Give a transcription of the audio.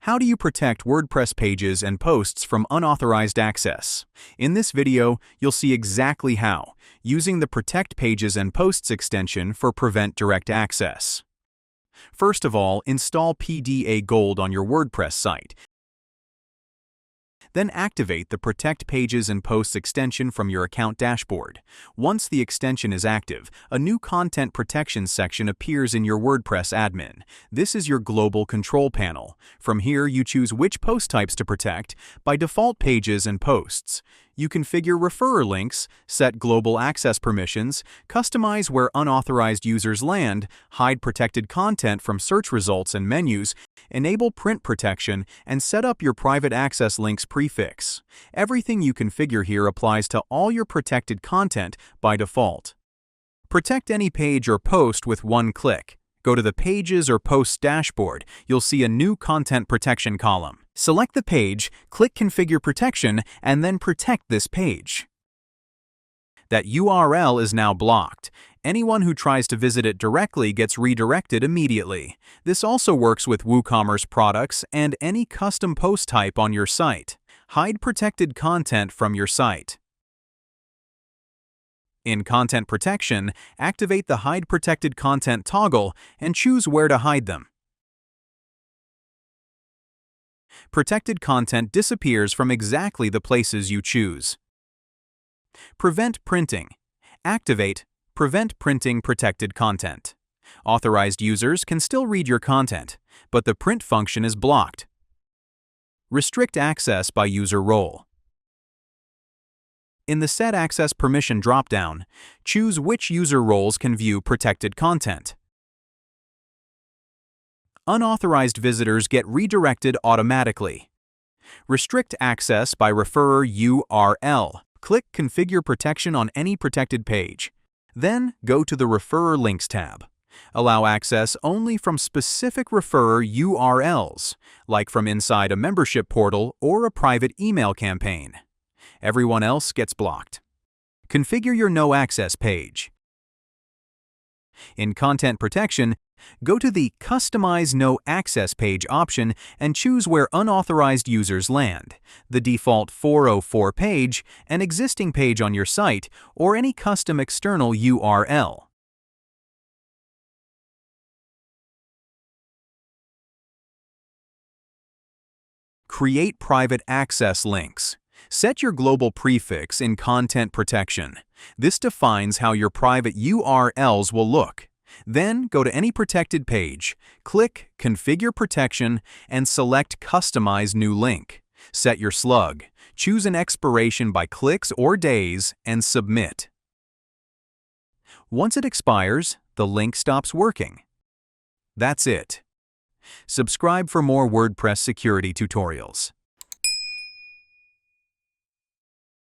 How do you protect WordPress pages and posts from unauthorized access? In this video, you'll see exactly how, using the Protect Pages and Posts extension for Prevent Direct Access. First of all, install PDA Gold on your WordPress site. Then activate the Protect Pages and Posts extension from your account dashboard. Once the extension is active, a new content protection section appears in your WordPress admin. This is your global control panel. From here, you choose which post types to protect, by default pages and posts. You configure referrer links, set global access permissions, customize where unauthorized users land, hide protected content from search results and menus, enable print protection, and set up your private access links prefix. Everything you configure here applies to all your protected content by default. Protect any page or post with one click. Go to the Pages or Posts dashboard. You'll see a new Content Protection column. Select the page, click Configure Protection, and then protect this page. That URL is now blocked. Anyone who tries to visit it directly gets redirected immediately. This also works with WooCommerce products and any custom post type on your site. Hide protected content from your site. In Content Protection, activate the Hide Protected Content toggle and choose where to hide them. Protected content disappears from exactly the places you choose. Prevent Printing. Activate Prevent Printing Protected Content. Authorized users can still read your content, but the print function is blocked. Restrict access by user role. In the Set Access Permission dropdown, choose which user roles can view protected content. Unauthorized visitors get redirected automatically. Restrict access by referrer URL. Click Configure Protection on any protected page. Then go to the Referrer Links tab. Allow access only from specific referrer URLs, like from inside a membership portal or a private email campaign. Everyone else gets blocked. Configure your No Access page. In Content Protection, go to the Customize No Access page option and choose where unauthorized users land, the default 404 page, an existing page on your site, or any custom external URL. Create private access links. Set your global prefix in Content Protection. This defines how your private URLs will look. Then go to any protected page, click Configure Protection, and select Customize New Link. Set your slug. Choose an expiration by clicks or days and submit. Once it expires, the link stops working. That's it. Subscribe for more WordPress security tutorials.